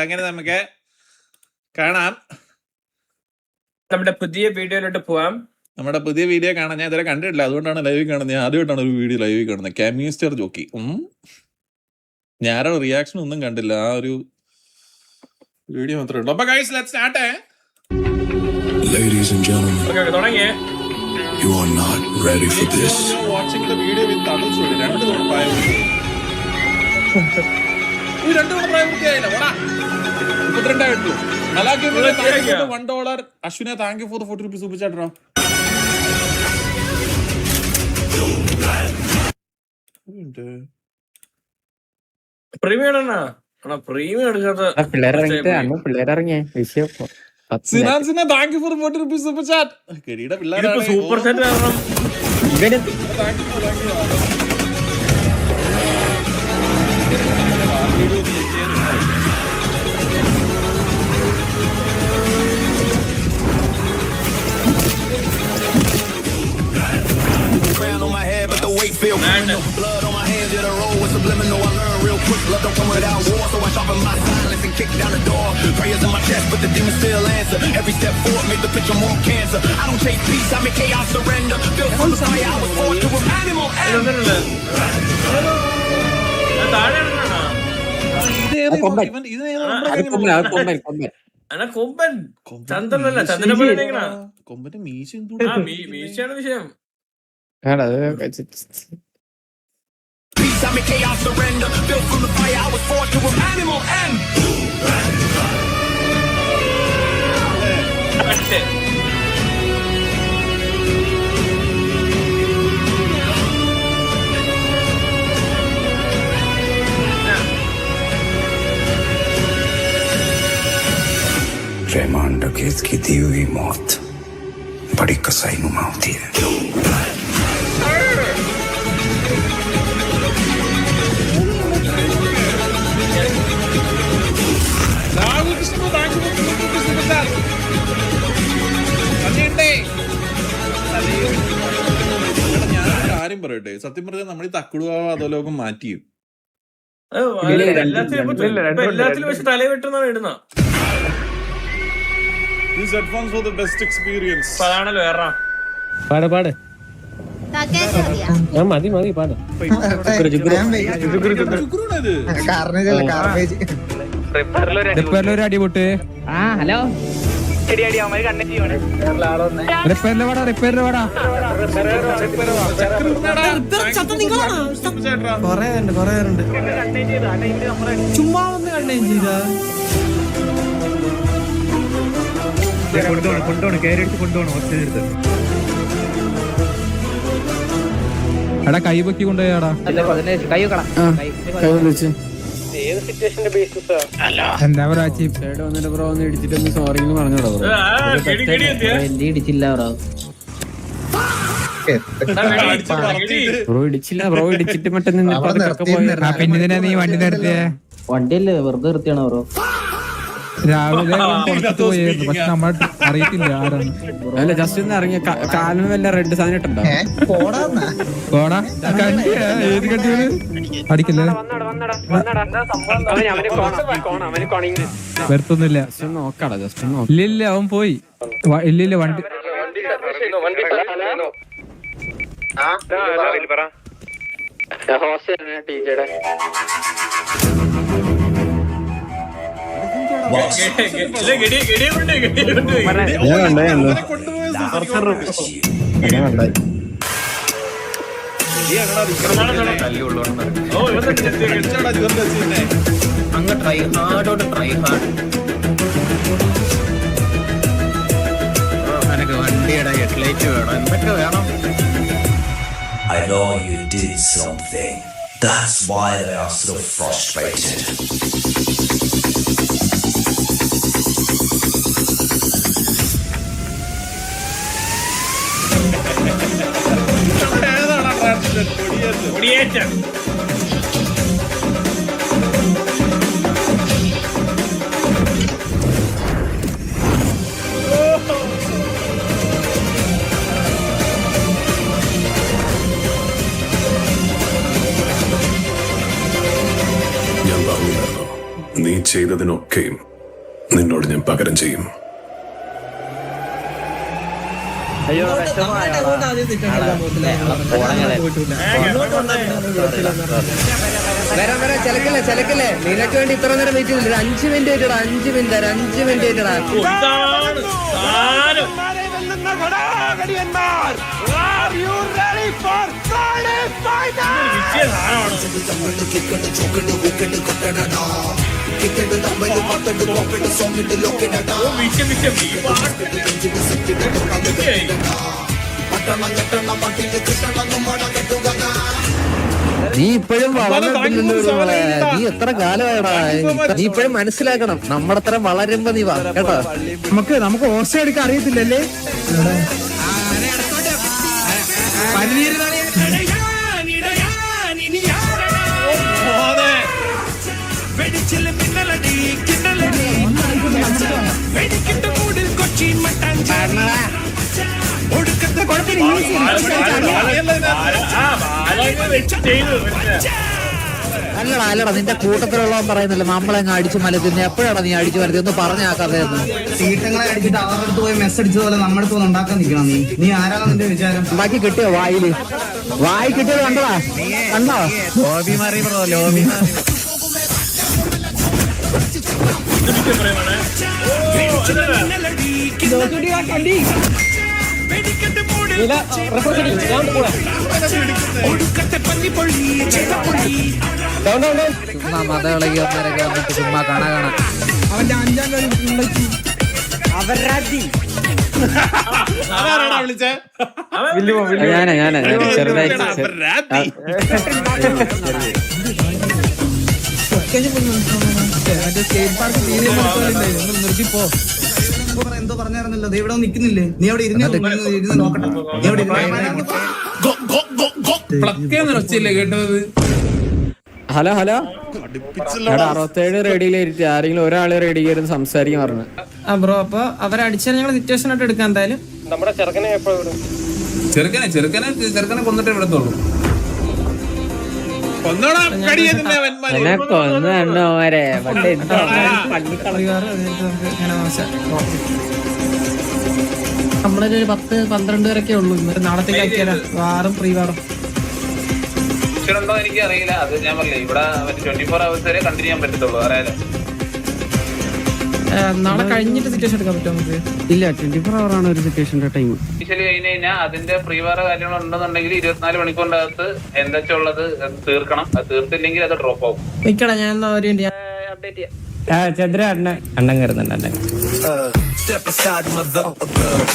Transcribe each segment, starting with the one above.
അങ്ങനെ നമുക്ക് കാണാം. നമ്മുടെ പുതിയ വീഡിയോയിലോട്ട് പോവാം. നമ്മുടെ പുതിയ വീഡിയോ കാണാൻ ഞാൻ ഇതുവരെ കണ്ടിട്ടില്ല, അതുകൊണ്ടാണ് ലൈവിൽ കാണുന്നത്. ഞാൻ ആദ്യമായിട്ടാണ് ഒരു വീഡിയോ ലൈവിൽ കാണുന്നത്. കാമിസ്റ്റർ ജോക്കി ഞാനൊരു റിയാക്ഷൻ ഒന്നും കണ്ടില്ല, ആ ഒരു വീഡിയോ മാത്രമേ ഉള്ളൂ. അപ്പൊ guys let's start. Ladies and gentlemen, തുടങ്ങിയേ. you are not ready for this. Watching the video with Tamil story. രണ്ട് തവണ പ്രായപൂർത്തിയായില്ല. 32 ആയിട്ടുള്ളൂ. $1. അശ്വിനെ thank you for the 40 rupees super chat. Premium super set feel no blood on my hands, yeah, the road was subliminal. I learned real quick, love don't come without war, so I sharpen my silence and kick down the door. Prayers in my chest, but the demons still answer. Every step forward make the picture more cancer. I don't chase peace, I make chaos surrender. Built from the fire, I was forced to an animal. കൊമ്പന്റെ മീശയാണ് വിഷയം. Peace, I make chaos surrender. Built from the fire, I was forged to an animal and Rahman डकैत की दी हुई मौत बड़ी कसाई नुमा होती है. കാര്യം പറയട്ടെ, സത്യം പറഞ്ഞാൽ നമ്മൾ ഈ തക്കുടുവ അധോലോകം മാറ്റിയും എല്ലാത്തിലും പക്ഷെ തലേ വെട്ടുന്നാണ് ഇടുന്ന. These headphones for the best experience. അതാണല്ലോ വേറെ പാട് മതി പാട്. ഒരു അടിപൊട്ട്. ഹലോ ചുമ്മാ ഒന്ന് കണ്ണേം ചെയ്ത കൊണ്ടുപോകണം കയറിയെടുത്ത് കൊണ്ടുപോകണം. ഒറ്റ എടാ കൈ പൊക്കി കൊണ്ടുപോയാടാ. എന്താ പറയാ ബ്രോ ഒന്ന് ഇടിച്ചിട്ടൊന്ന് സോറി പറഞ്ഞോടോ. ഇടിച്ചില്ല ബ്രോ ഇടിച്ചില്ല. ബ്രോ ഇടിച്ചിട്ട് മറ്റേ പിന്നെ നീ വണ്ടി നിർത്തിയേ? വണ്ടിയല്ലേ വെറുതെ നിർത്തിയാണോ ബ്രോ? രാവിലെ പുറത്ത് പോയായിരുന്നു, പക്ഷെ നമ്മൾ അറിയത്തില്ല ആരാണ്. അല്ല ജസ്റ്റ് ഒന്ന് ഇറങ്ങിയ കാലിന് വല്ല റെഡ് സാധനം ഇട്ടുണ്ടോ? പോടാ ഏത് കണ്ടിയാണ് അടിക്കല്ലേ? വരുത്തൊന്നുമില്ല. നോക്കാടാ ജസ്റ്റ് നോക്ക. ഇല്ല അവൻ പോയി. ഇല്ല വണ്ടി അങ്ങ് ട്രൈ ഹാർഡോട്ട് ട്രൈ ഹാർഡ്. എനിക്ക് വണ്ടിയുടെ ഹെഡ്ലൈറ്റ് വേണം, എന്തൊക്കെ വേണം. I know you did something. That's why they are so frustrated. കൊടിയേറ്റം ചെയ്തതിനൊക്കെയും നിന്നോട് ഞാൻ പകരം ചെയ്യും. ചിലക്കല്ലേ നിനക്ക് വേണ്ടി ഇത്ര നേരം വെയിറ്റ് ചെയ്തില്ല. 5 മിനിറ്റ് ആയിട്ടാ, 5 മിനിറ്റ് ആയിട്ടാ. നീ ഇപ്പോഴും വളർന്നിട്ടില്ലല്ലോ. നീ എത്ര കാലമായടാ. നീ ഇപ്പോഴും മനസ്സിലാക്കണം, നമ്മളത്ര വളരുമ്പോ നീ വാ കേട്ടോ. നമുക്ക് ഓർച്ച എടുക്കാൻ അറിയത്തില്ലല്ലേ. അല്ലടാ നിന്റെ കൂട്ടത്തിലുള്ളവൻ പറയുന്നില്ല നമ്മളെങ്ങ് അടിച്ചു മലത്തിന്. എപ്പോഴാണ് നീ അടിച്ചു വരുന്നത് ഒന്ന് പറഞ്ഞാക്കാതെ. തീട്ടങ്ങളെ അടിച്ചിട്ട് അവരുടെ അടുത്ത് പോയി മെസ്സ് അടിച്ചതുപോലെ നമ്മുടെ അടുത്ത് ഒന്ന് ഉണ്ടാക്കാൻ നിൽക്കണം. നീ ആരാണ് നിന്റെ വിചാരം? ഉണ്ടാക്കി കിട്ടിയോ? വായി കിട്ടിയത് കണ്ടോ? ലോബി മാറി ബ്രോ, ലോബി മാറി. മതകളൊക്കെ ഒന്നരൊക്കെ വന്നിട്ട് ചുമ്മാ കാണാ. അവന്റെ 5ാം കളി വിളിച്ചേ. ഞാനാ ചെറുതായിട്ട് നിർത്തിപ്പോ എന്തോ പറഞ്ഞായിരുന്നല്ലോ, ദേ ഇവിടെ നിൽക്കുന്നില്ലേ? നീ അവിടെ ഇരുന്ന് നോക്കട്ടെ. നീ അവിടെ ഒച്ചയില്ലേ കേട്ടത്? ഹലോ 67 റെഡിയിലിരുത്തി ആരെങ്കിലും ഒരാളെ റെഡി കയറി സംസാരിക്കാൻ പറഞ്ഞു. ബ്രോ അപ്പൊ അവരടിച്ചാൽ ഞങ്ങൾ സിറ്റുവേഷൻ ആയിട്ട് എടുക്കാം. എന്തായാലും നമ്മുടെ ചെറുക്കനെ എപ്പോഴും ചെറുക്കനെ കൊന്നിട്ടേ വിടത്തുള്ളൂ. നമ്മളൊരു 10-12 വരെയൊക്കെ ഉള്ളൂ. നാളത്തേക്ക് ആക്കിയാലോ വാറും പ്രീ വാറും. ഉണ്ടോ എനിക്ക് അറിയില്ല. അത് ഞാൻ പറഞ്ഞില്ല, ഇവിടെ 24 hours വരെ കണ്ടിന്യൂ ചെയ്യാൻ പറ്റത്തുള്ളൂ. അറിയാലോ നാളെ കഴിഞ്ഞിട്ട് സിറ്റുവേഷൻ എടുക്കാൻ പറ്റുമോ നമുക്ക്? ഇല്ല, 24 hour ആണ് ഒരു സിറ്റുവേഷന്റെ ടൈം. ഇനിഷ്യലി കഴിഞ്ഞ് കഴിഞ്ഞാൽ അതിന്റെ പ്രീവാറ കാര്യങ്ങൾ ഉണ്ടെന്നുണ്ടെങ്കിൽ 24 മണിക്കൂറിന്റെ അകത്ത് എന്താ ഉള്ളത് തീർക്കണം. അത് തീർത്തില്ലെങ്കിൽ അത് ഡ്രോപ്പ് ആവും. നിക്കടാ ഞാൻ ഒരു അപ്ഡേറ്റ് ചെയ്യാം. ചന്ദ്ര അണ്ണൻ കയറുന്നുണ്ട്. Step aside, mother.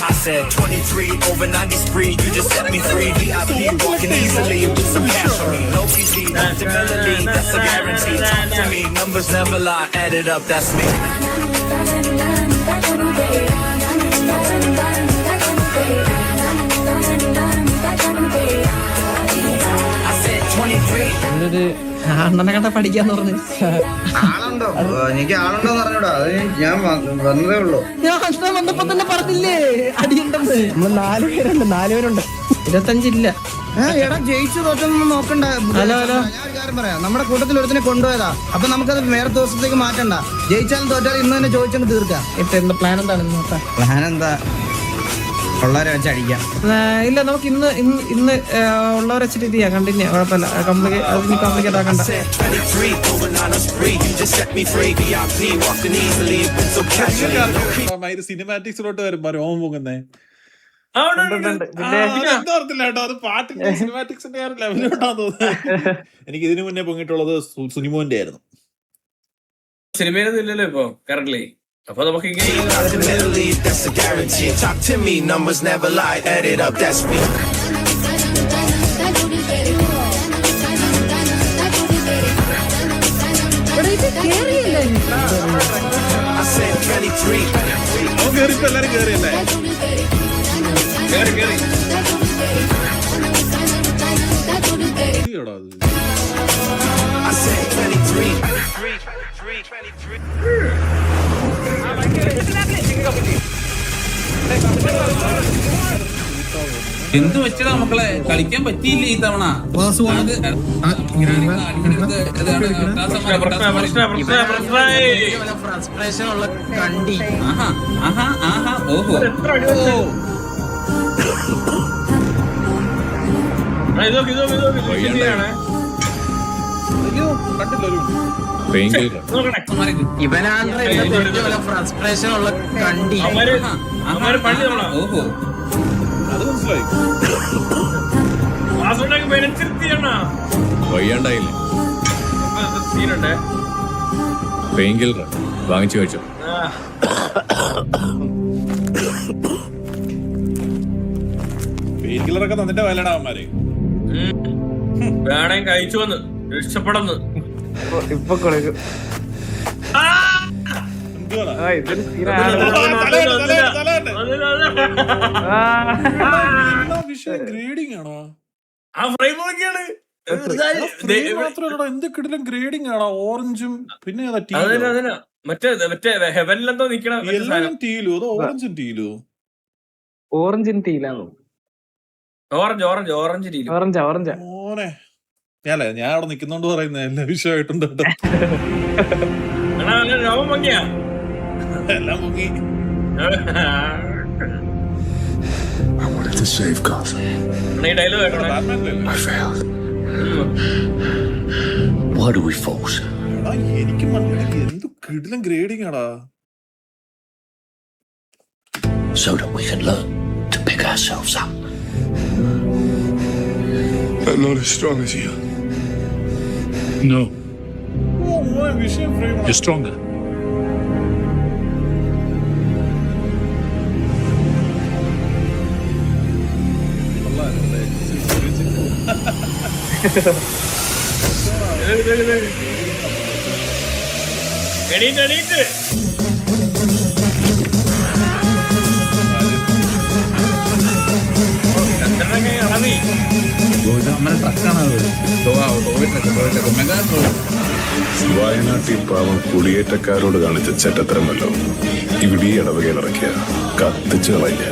I said 23 over 90 spree. You just set me free. VIP walking easily with some cash on me. No PC, no stability. That's a guarantee. Talk to me. Numbers never lie. Add it up. That's me. I said 23. അണ്ണനെ കണ്ട പഠിക്കാന്ന് പറഞ്ഞു. ആളുണ്ടോ? എനിക്ക് ആളുണ്ടോന്ന് പറഞ്ഞൂടാ. അത് ഞാൻ വന്നതേ ഉള്ളൂ. ഞാൻ അണ്ണൻ വന്നപ്പോ തന്നെ പറഞ്ഞില്ലേ അടിയുണ്ടെന്ന്. നമ്മള് 4 പേരുണ്ട്. 25 ഇല്ല. എടാ ജയിച്ചു തോറ്റൊന്നും നോക്കണ്ട. ഹലോ ഞാൻ ഒരു കാര്യം പറയാം. നമ്മുടെ കൂട്ടത്തിൽ ഒരുത്തിനെ കൊണ്ടുപോയതാ. അപ്പൊ നമുക്കത് വേറെ ദിവസത്തേക്ക് മാറ്റണ്ട. ജയിച്ചാലും തോറ്റാലും ഇന്ന് തന്നെ ചോദിച്ചങ്ങ് തീർക്കാം. ഇപ്പൊ എന്താ പ്ലാൻ എന്താണ് നോക്കാം? പ്ലാൻ എന്താ? ഉള്ളവരെ വെച്ച് അടിക്കാം. ഇല്ല നമുക്ക് ഇന്ന് ഉള്ളവരെ വെച്ചിട്ട് ഇത് ചെയ്യാം. കണ്ടിന്യൂ കുഴപ്പമില്ല. കോംപ്ലിക്കേറ്റ് ആക്കണ്ട. സിനിമാറ്റിക്സിലോട്ട് വരുമ്പോ രോമം പോകുന്നേ കേട്ടോ. അത് പാട്ടിന്റെ സിനിമാറ്റിക്സിന്റെ ലെവലിലോട്ടാന്ന് തോന്നുന്നത്. എനിക്ക് ഇതിനു മുന്നേ പൊങ്ങിയിട്ടുള്ളത് സുനിമോന്റെ ആയിരുന്നു. സിനിമയിലൊന്നും ഇല്ലല്ലോ ഇപ്പൊ കറന്റ്ലി. അപ്പൊ നമുക്ക് That's a guarantee. Talk to me. Numbers never lie. Add it up. That's me. I said 23. എല്ലാരും കേറിയല്ലേ? I said 23. എന്ത് വെച്ചടാ മക്കളെ, കളിക്കാൻ പറ്റിയില്ല ഈ തവണ. ഫ്രസ്ട്രേഷൻ ഉള്ള കണ്ടി. ഓഹോ ഇവനാണ് ഫ്രസ്ട്രേഷൻ ഉള്ള കണ്ടി. ഓഹോ അത് മനസ്സിലായി. വയ്യാണ്ടായില്ലേ? പെയിൻ കില്ലർ വാങ്ങിച്ചു കഴിച്ചോ. പെയിൻ കില്ലറൊക്കെ തന്നിട്ട് വല്ലടാ അവന്മാര്. വേണേ കഴിച്ചു വന്ന് രക്ഷപ്പെടുന്നു. ഇപ്പൊ കൊടുക്കും. എന്തുവാടാ? ഇതൊരു വിഷയം ഗ്രേഡിംഗ് ആണോ? ആ ഫ്രെയിം നോക്കിയാണ്. മാത്രമല്ലടാ, എന്ത് കിടിലം ഗ്രേഡിംഗ് ആണോ? ഓറഞ്ചും പിന്നെ മറ്റേ ഹെവനിലെന്തോ നിക്കണം. എല്ലാം ടീലോ അതോ ഓറഞ്ചും ടീലോ? ഓറഞ്ചിന് ടീലാണോ? ഓറഞ്ച് ടീല്. ഓറഞ്ചാ മോനെ ഞാൻ അവിടെ നിക്കുന്നോണ്ട് പറയുന്ന എല്ലാ വിഷയമായിട്ടുണ്ട് കേട്ടോ. രോമം പൊങ്ങിയാ എല്ലാം മുങ്ങി. I wanted to save Gotham. Dialogue കേട്ടോ. I failed. Why do we fought? എടാ, എനിക്ക് മനസ്സിലാക്കി എന്ത് കിടിലം ഗ്രേഡിംഗ് ആടാ. So that we can learn to pick ourselves up. I'm not as strong as you. No, ഓ, മോനെ വിഷയം ഫ്രെയിം you're stronger. എണീറ്റ് വയനാട്ടിൽ പാവം കുടിയേറ്റക്കാരോട് കാണിച്ച ചെറ്റത്തരമല്ലോ ഇവിടെ ഈ ഇടവകയിലിറക്കിയ കത്തിച്ചു കളയില്ല.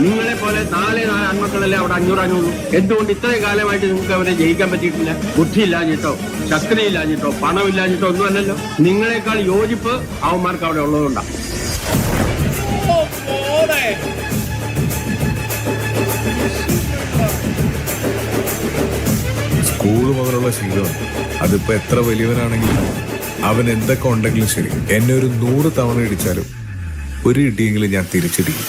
നിങ്ങളെ പോലെ 4 ആൺമക്കളല്ലേ അവിടെ 500 എന്തുകൊണ്ട് ഇത്രയും കാലമായിട്ട് നിങ്ങൾക്ക് അവരെ ജയിക്കാൻ പറ്റിയിട്ടില്ല? ബുദ്ധിയില്ലാഞ്ഞിട്ടോ ശക്തിയില്ലാഞ്ഞിട്ടോ പണമില്ലാഞ്ഞിട്ടോ ഒന്നുമല്ലല്ലോ. നിങ്ങളെക്കാൾ യോജിപ്പ് അവന്മാർക്ക് അവിടെ ഉള്ളതുകൊണ്ടാണ്. സ്കൂള് മുതലുള്ള ശീലമുണ്ട്. അതിപ്പോ എത്ര വലിയവനാണെങ്കിലും അവൻ എന്തൊക്കെ ഉണ്ടെങ്കിലും ശരി, എന്നെ ഒരു 100 തവണ ഇടിച്ചാലും ഒരു ഇടിയെങ്കിലും ഞാൻ തിരിച്ചിടിക്കും.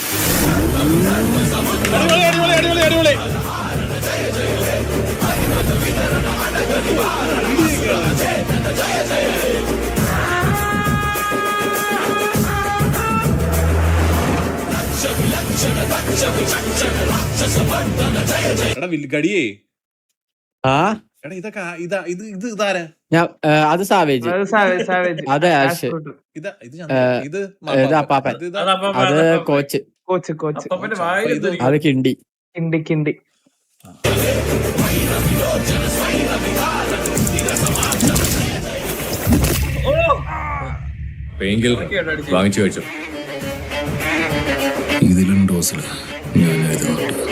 ഗടിയേ ആ എടാ ഇതൊക്കെ ഇത് ഇതാരാ? അത് സാവേജ്, അതെ ആഷ്, ഇത് അപ്പാപ്പൻ, അത് കോച്ച്, അത് കിണ്ടി. പെയിൻ കില്ലർ വാങ്ങിച്ചു കഴിച്ചോ. ഇതിലും ഡോസില് ഞാൻ എഴുതുന്നുണ്ട്.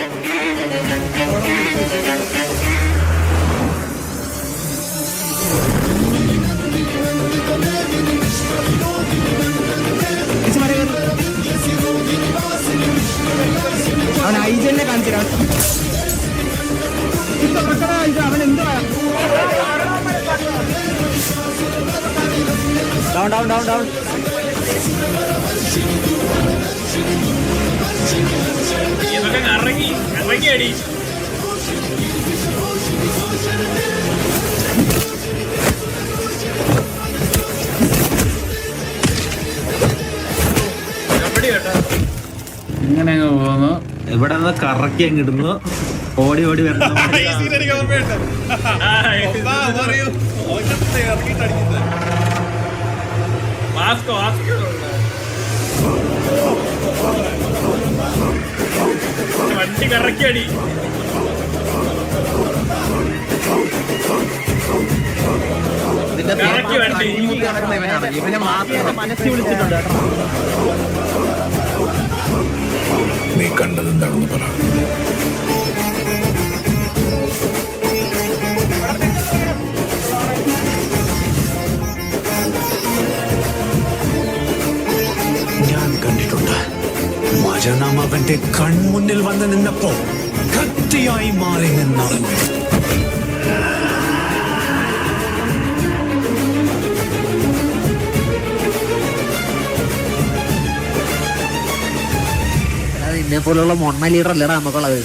അവൻ ഐജനെ കാണിച്ചിരാ. അവൻ എന്ത് ഡൗൺ ഇറങ്ങി അടി. ഇങ്ങനെ പോകുന്നു, ഇവിടെ നിന്ന് കറക്കി അങ്ങിടുന്നു, ഓടി വരണം. വണ്ടി കറക്കി അടി. ഇവനെ മാത്രം മനസ്സിൽ വിളിച്ചിട്ടുണ്ട് കേട്ടോ. നീ കണ്ടതെന്താണെന്ന് പറ. ഞാൻ കണ്ടിട്ടുണ്ട്. മരണം അവന്റെ കൺമുന്നിൽ വന്ന് നിന്നപ്പോ കത്തിയായി മാറി നിന്നറിഞ്ഞു. നിന്നെ പോലുള്ള മൊണ്ണ ലീഡർ അല്ലടാ നമുക്കുള്ളത്.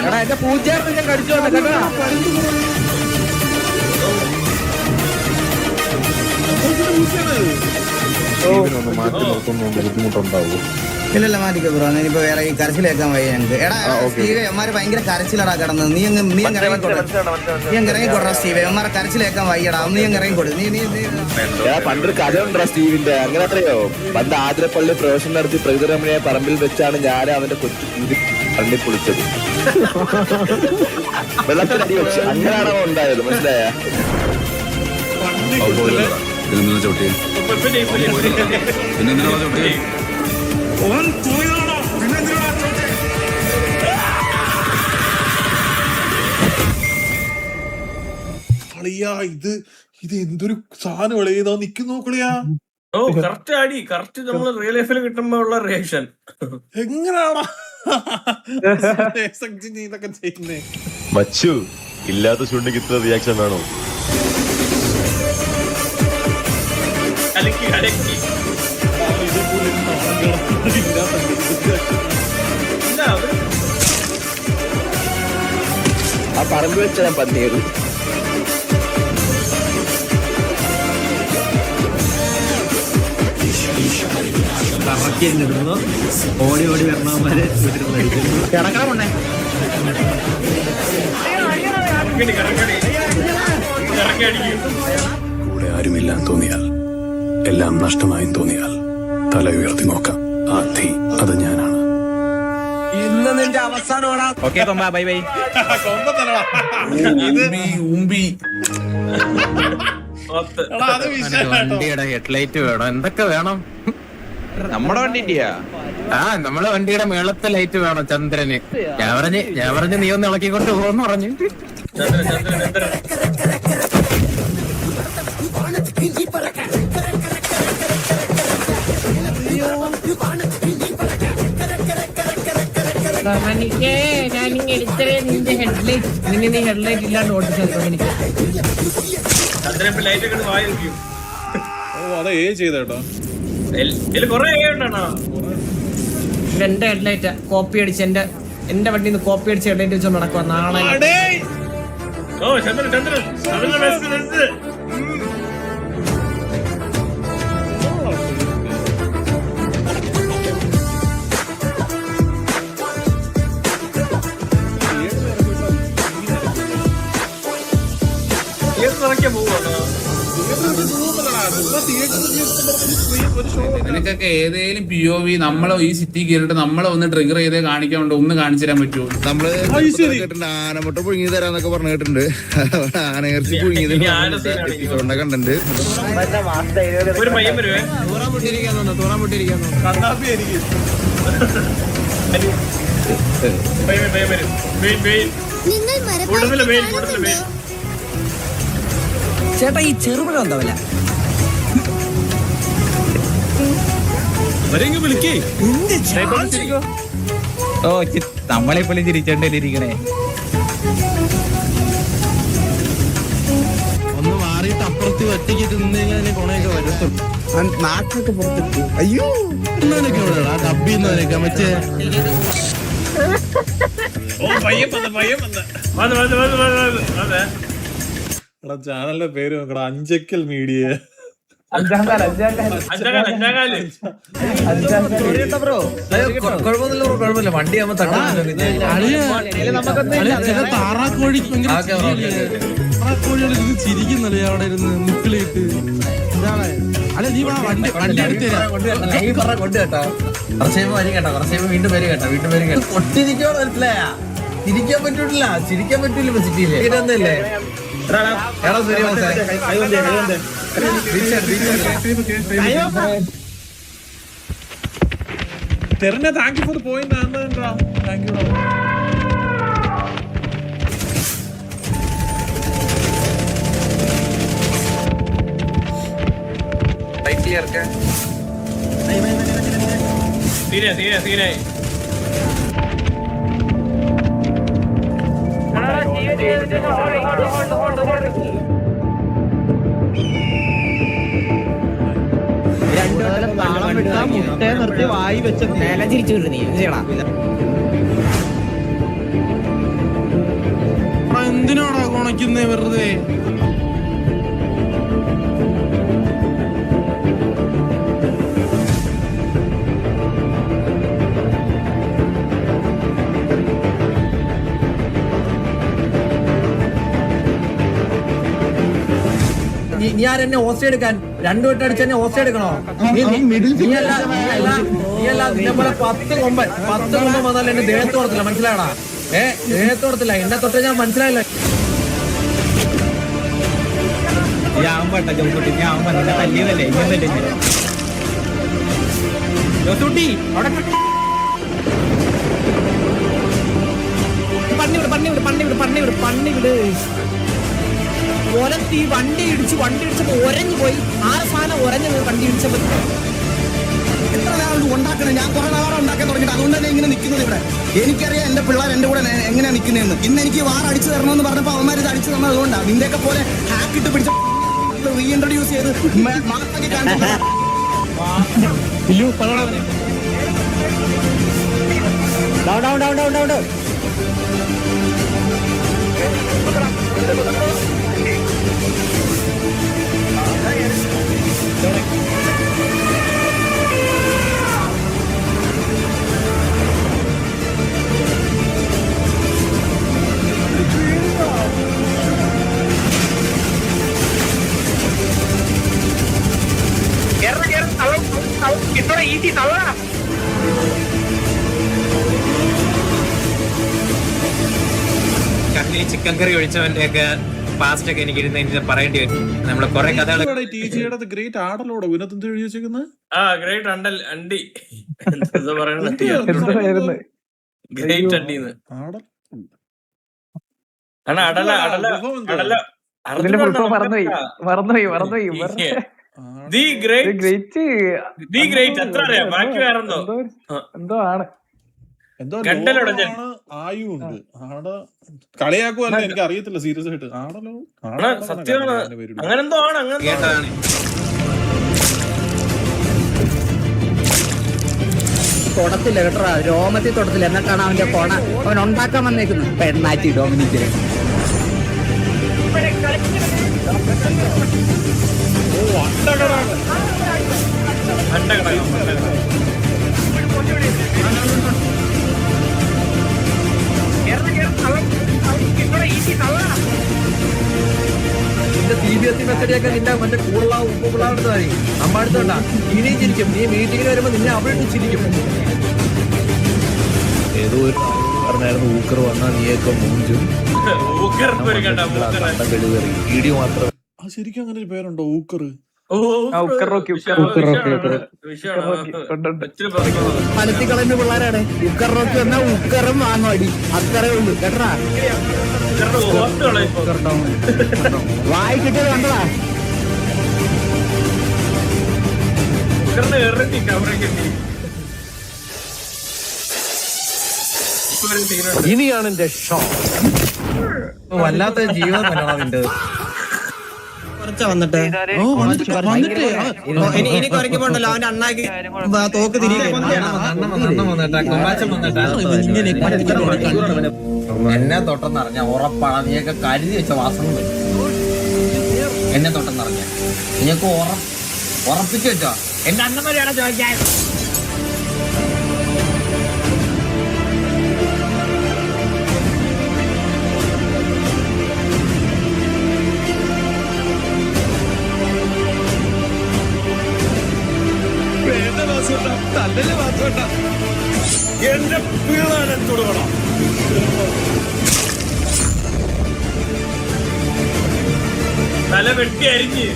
എടാ എന്റെ പൂച്ചയായിട്ട് ഞാൻ കടിച്ചു വന്നെ കേട്ടോ. ഇല്ലല്ല മാറ്റിക്കോ ബ്രോ. ഇനിയിപ്പോ വേറെ ഈ കരച്ചിലേക്കാൻ വയ്യ ഞങ്ങൾക്ക്. എടാ സ്റ്റീവേ അമ്മമാര് ഭയങ്കര കരച്ചിലടാ കിടന്നത്. നീ അങ്ങ് ഇറങ്ങിക്കൊടാ സ്റ്റീവേ. അമ്മമാരെ കരച്ചിലേക്കാൻ വയ്യടാ. നീ അങ്ങ് ഇറങ്ങിക്കൊടു. നീ പണ്ടൊരു കഥ ഉണ്ടോ സ്റ്റീവിന്റെ? അങ്ങനെ അത്രയോ പണ്ട് ആതിരപ്പള്ളി പ്രവേശനം നടത്തി പ്രകൃതിരമണിയെ പറമ്പിൽ വെച്ചാണ് ഞാൻ അവന്റെ കൊച്ചു കൂതി പള്ളി പൊളിച്ചത്. വെള്ളത്തിലടി വെച്ച് അങ്ങനെയാണോ ഉണ്ടായത്? മനസ്സിലായ ഇത് എന്തൊരു സാധനം ഇളയതോ നിക്കുന്നു നോക്കളിയാ. ഓ കറക്റ്റ് ആടി. കറക്റ്റ് നമ്മള് റിയൽ ലൈഫിൽ കിട്ടുമ്പോ ഉള്ള റിയാക്ഷൻ എങ്ങനെയാണോ ഇതൊക്കെ ചെയ്യുന്നേ? മച്ചു ഇല്ലാത്ത ചുണ്ടിക്ക് ഇത്ര റിയാക്ഷൻ വേണോ? അലക്കി അലക്കി ആ പറമ്പിൽ വെച്ചാ ഞാൻ പന്നിയത്. ഓടി ഓടി വരണവന്മാരെ കിടക്കണമുണ്ടേ. കൂടെ ആരുമില്ലാന്ന് തോന്നിയാൽ, എല്ലാം നഷ്ടമായും തോന്നിയാൽ തല ഉയർത്തി നോക്കാം. ആ തീ അത് ഞാനാണ്. ഇന്ന് നിന്റെ അവസാനമാണ്. ഓക്കെ കൊമ്പ ബൈ ബൈ. വണ്ടിയുടെ ഹെഡ്ലൈറ്റ് വേണം. എന്തൊക്കെ വേണം? നമ്മുടെ വണ്ടിന്റെയാ? ആ നമ്മളെ വണ്ടിയുടെ മേളത്തെ ലൈറ്റ് വേണം ചന്ദ്രന്. ഞാൻ പറഞ്ഞു നീ ഒന്ന് ഇളക്കിക്കൊണ്ട് പോന്ന് പറഞ്ഞു. ഹെഡ്ലൈറ്റ് ഇല്ലാണ്ട് ഓടിച്ചത് എനിക്ക്. ഓ അതെ ചെയ്തേട്ടോ. എന്റെ ഹെഡ്ലൈറ്റ് കോപ്പി അടിച്ച് എന്റെ വണ്ടിയിൽ നിന്ന് കോപ്പി അടിച്ച് ഹെഡ്ലൈറ്റ് വെച്ചോണ്ട് നടക്കുക. നാളെ നിനക്കൊക്കെ ഏതേലും POV നമ്മളെ ഈ സിറ്റി കയറിട്ട് നമ്മളെ ഒന്ന് ട്രിഗർ ചെയ്തേ കാണിക്കാണ്ട് ഒന്ന് കാണിച്ചു തരാൻ പറ്റുമോ? നമ്മള് ആനമുട്ട പുഴുങ്ങി തരാന്നൊക്കെ പറഞ്ഞു കേട്ടിട്ടുണ്ട്. ആനയിറച്ചി പുഴുങ്ങിയത് കണ്ടിട്ടുണ്ട്. ഒരു പയ്യൻ വരുവേ. ചേട്ടാ ഈ ചെറുപഴം ഉണ്ടാവില്ല. ഓ നമ്മളെ പോലെ ചിരിച്ചോണ്ടിരിക്കണേ. ഒന്ന് മാറിയിട്ട് അപ്പുറത്ത് ഒറ്റയ്ക്ക് തിന്നു കൊണയൊക്കെ വരത്തുള്ളൂ. നാക്കൊക്കെ പുറത്തിട്ടു. അയ്യോ ഡബ്ബിന്നൊക്കെ മറ്റേ ചാനലിന്റെ പേര് നോക്കടാ, അഞ്ചക്കൽ മീഡിയ. അഞ്ചാം കാല് കുഴപ്പമില്ല വണ്ടി ആവുമ്പോ താറാക്കോഴി താറാക്കോഴികൾ ചിരിക്കുന്നല്ലേ അവിടെ ഇരുന്ന് മുക്കിലിട്ട്. അല്ലെ നീ വണ്ടി എടുത്തേരാ കൊണ്ട് കേട്ടോ. കുറച്ച് കഴിയുമ്പോ വരും കേട്ടോ. കുറച്ച് കഴിയുമ്പോ വീണ്ടും വരും കേട്ടോ. പൊട്ടിരിക്കോ മനസ്സിലായാ? ചിരിക്കാൻ പറ്റൂല. ചിരിക്കാൻ പറ്റൂല ഇപ്പൊ സിറ്റിയില്. ഇതൊന്നല്ലേ തെറിന thank you for the point. Thank you. സീനായി മുട്ടയെ നിർത്തി വായി വെച്ച മേലെ തിരിച്ചു കിട്ടുന്നീ എന്തിനാടാ കുണയ്ക്കുന്നേ വെറുതെ? നീ ആരെന്നെ ഓസ്റ്റേ എടുക്കാൻ? രണ്ടു വട്ടം അടിച്ച് തന്നെ ഓസ്റ്റേ എടുക്കണോ? നീയല്ല നിന്നെ പോലെ 10 കൊമ്പൻ വന്നാൽ എന്നെ ദേഹത്ത് കൊടുത്തില്ല. മനസ്സിലായടാ? ദേഹത്ത് കൊടുത്തില്ല. എന്നെ തൊട്ട് ഞാൻ മനസ്സിലായില്ല. പണ്ണിവിട് ഒരത്തി വണ്ടി ഇടിച്ചപ്പോ ഒരഞ്ഞു പോയി. ആ സാധനം ഒരഞ്ഞു വണ്ടി ഇടിച്ചപ്പോ എത്ര നാളുണ്ട് ഉണ്ടാക്കണം. ഞാൻ കുറെ നാളെ ഉണ്ടാക്കാൻ തുടങ്ങിയിട്ട് അതുകൊണ്ട് തന്നെ ഇങ്ങനെ നിൽക്കുന്നത് ഇവിടെ. എനിക്കറിയാം എന്റെ പിള്ളേർ എന്റെ കൂടെ എങ്ങനെയാ നിൽക്കുന്നതെന്ന്. ഇന്ന് എനിക്ക് വാർ അടിച്ചു തരണമെന്ന് പറഞ്ഞപ്പോ അവന്മാർ ഇത് അടിച്ചു തന്നത് അതുകൊണ്ടാണ്. നിന്റെയൊക്കെ പോലെ ഹാക്കിട്ട് പിടിച്ച റീഇൻട്രൊഡ്യൂസ് ചെയ്ത് മാസാക്കി കാണിച്ചു. കണ്ണിൽ ചിക്കൻ കറി ഒഴിച്ചവന്റെ ഒക്കെ പാസ്റ്റ് ഒക്കെ എനിക്ക് ഇരുന്ന് പറയേണ്ടി വരും. നമ്മള് കൊറേ കഥകൾ ഗ്രേറ്റ് ആടലോടെ വിനോദം എഴുതി വെച്ചേക്കുന്നത്. ഗ്രേറ്റ് അണ്ടി എന്താ പറയുന്നത്? ഗ്രേറ്റ് അണ്ടിന്ന് എത്ര അറിയാം? ബാക്കി വേറെന്തോ ആയുണ്ട്. ആടെ കളിയാക്കുവല്ല, എനിക്ക് അറിയത്തില്ല സീരിയസ് ആയിട്ട്. ആടലോ സത്യമാണ്. അങ്ങനെന്തോ ആണ്. കേട്ടതാണ്. തൊടത്തില്ല കേട്ടോ, രോമത്തിൽ തൊടത്തില്ല. എന്നിട്ടാണ് അവന്റെ കൊണ അവൻ ഉണ്ടാക്കാൻ വന്നേക്കുന്നത്. പെണ്ണാറ്റി ഡോമിനിക്ക് CBSE മെസ്സേജൊക്കെ നിന്റെ മറ്റേ കൂടുതലാ ഉപ്പ് പിള്ളാടുത്തായി അമ്മ അടുത്തോണ്ടാ. ഇനിയും ചിരിക്കും. നീ മീറ്റിങ്ങിന് വരുമ്പോ നിന്നെ അവിടെ ചിരിക്കും. ഏതോ ഒരു പറഞ്ഞായിരുന്നു ഊക്കർ വന്നാ നീയൊക്കെ മൂഞ്ചും വീഡിയോ മാത്രം. ശരിക്കും അങ്ങനെ ഒരു പേരുണ്ടോ ഊക്കർ? പലത്തി കളഞ്ഞ പിള്ളേരാണ്. ഉക്കർ റോക്കി വന്നാ ഉക്കറും വാങ്ങും അടി. അത്രേ ഉള്ളു കേട്ടാ. വായി കിട്ടിയത് കണ്ടതാ. ഇനിയാണ് എന്റെ ഷോ. വല്ലാത്ത ജീവൻ തന്നെയാണ് അതിന്റെ. വന്നിട്ട് ഇനി കുറയ്ക്കുമ്പോണ്ടല്ലോ അവന്റെ അണ്ണാക്കി തോക്ക് എന്നെ തൊട്ടെന്നറിഞ്ഞ ഉറപ്പാണ്. നീയൊക്കെ കരുതി വെച്ച വാസന എന്നെ തൊട്ടെന്നറിഞ്ഞ നീയൊക്കെ ഉറപ്പിച്ചു വെച്ചോ. എന്റെ അന്നമ്മയാണ് ചോദിക്കാൻ. എന്റെ പിള്ളേരെ തൊടുകണം. തല വെട്ടി അരിഞ്ഞ്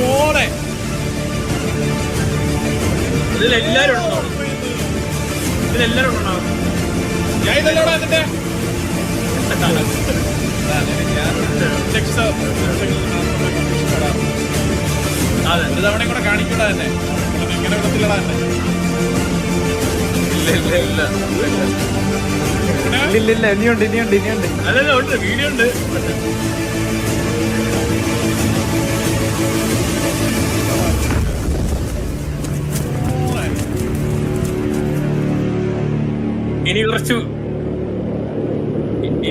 മോനെ ഇതിലെല്ലാരും ഉണ്ടോ? ഇതിലെല്ലാരും ഉണ്ടോ? ഞാൻ ഇതല്ലോടാ എന്നിട്ട് അതെ, ഒരു തവണ കൂടെ കാണിക്കൂടാ തന്നെ. എങ്ങനെ വിടത്തില്ലടാ തന്നെ. ഇല്ല ഇനിയുണ്ട് അല്ലല്ല ഉണ്ട്, വീഡിയോ ഉണ്ട്. ഇനി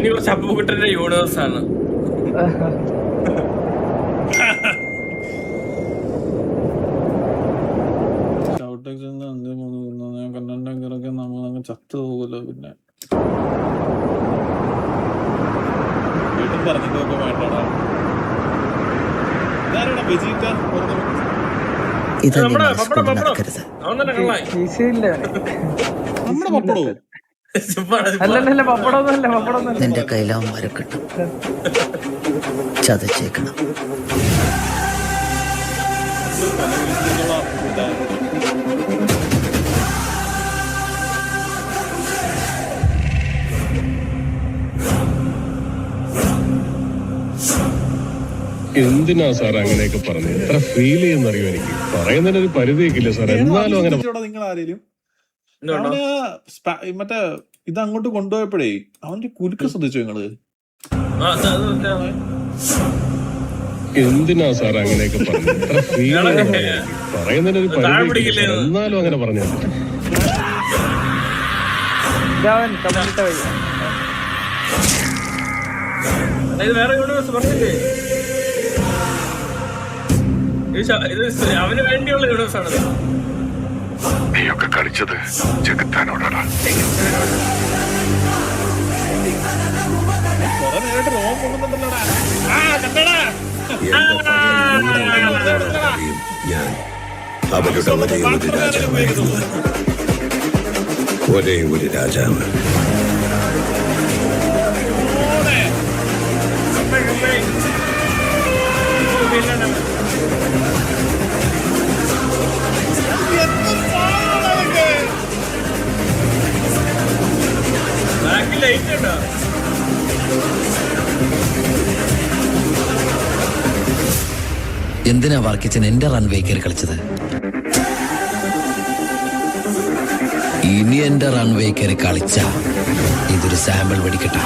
കുറച്ച് അപ്പുകുട്ടന്റെ യൂണിവേഴ്സ് ആണ്. കണ്ണണ്ടൊക്കെ നമ്മൾ ചത്തു പോകുമല്ലോ. പിന്നെ വീട്ടും പറഞ്ഞിട്ടൊക്കെ വേണ്ടടാ. ഇതാരാടാ വെജീറ്റ? നമ്മുടെ പപ്പടോ? അല്ലല്ല പപ്പടമൊന്നുമല്ല. നിന്റെ കയ്യിലാവന്മാരെ കിട്ടും, ചതച്ചേക്കണം. എന്തിനാ സാർ അങ്ങനെയൊക്കെ പറഞ്ഞത്? എത്ര ഫീൽ ചെയ്യുന്നറിയോ? എനിക്ക് പറയുന്നതിനൊരു പരിധിയൊക്കില്ല സാർ. എന്നാലും അങ്ങനെ നിങ്ങൾ ആരെങ്കിലും മറ്റേ ഇത് അങ്ങോട്ട് കൊണ്ടുപോയപ്പോഴേ അവന്റെ കുലുക്ക് ശ്രദ്ധിച്ചോ നിങ്ങള്? എന്തിനാ സാർ അങ്ങനെയൊക്കെ പറഞ്ഞത്? എത്ര ഫീൽ പറയുന്നതിനൊരു പരിധിയൊക്കില്ല. എന്നാലും അങ്ങനെ പറഞ്ഞത്. വേറെ യൂണിവേഴ്സ് പറഞ്ഞില്ലേ? അവന് വേണ്ടിയുള്ള യൂണിവേഴ്സ് ആണ്. നീയൊക്കെ കളിച്ചത് ജഗത്താനോടാണ്. കൊറേ നേരിട്ട് റോം കൊണ്ടുവന്നിട്ടുണ്ടല്ലോടാ. ഞാൻ അവരുടെ ഒരേ ഒരു രാജാവ്. എന്തിനാ വർക്കിച്ചൻ എന്റെ റൺവേ കയറി കളിച്ചത്? ഇനി എന്റെ റൺവേ കയറി കളിച്ച ഇതൊരു സാമ്പിൾ വെടിക്കട്ടെ.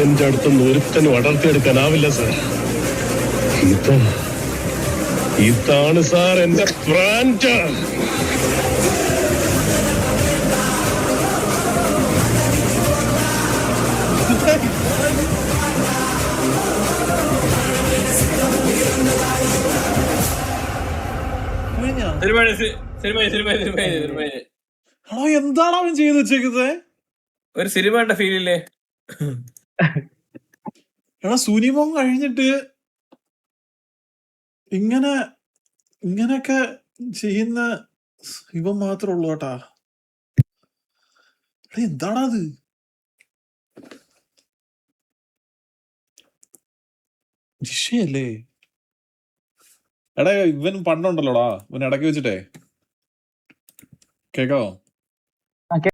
എന്റെ അടുത്ത് ഒരുത്തനും അടർത്തിയെടുക്കാനാവില്ല സാർ. ഇതാണ് സാർ എന്റെ ബ്രാൻഡ്. എന്താണ് അവൻ ചെയ്ത് വെച്ചേക്കുന്നത്? ഒരു സിനിമയുടെ ഫീലില്ലേ? എടാ സുനിമോൻ കഴിഞ്ഞിട്ട് ഇങ്ങനെയൊക്കെ ചെയ്യുന്ന ഇവൻ മാത്രമേ ഉള്ളൂ കേട്ടാ. എന്താണത്? ജിഷയല്ലേ? എടാ ഇവൻ പണ്ടുണ്ടല്ലോടാ, ഇവൻ ഇടയ്ക്ക് വെച്ചിട്ടേ കേക്കാവോ?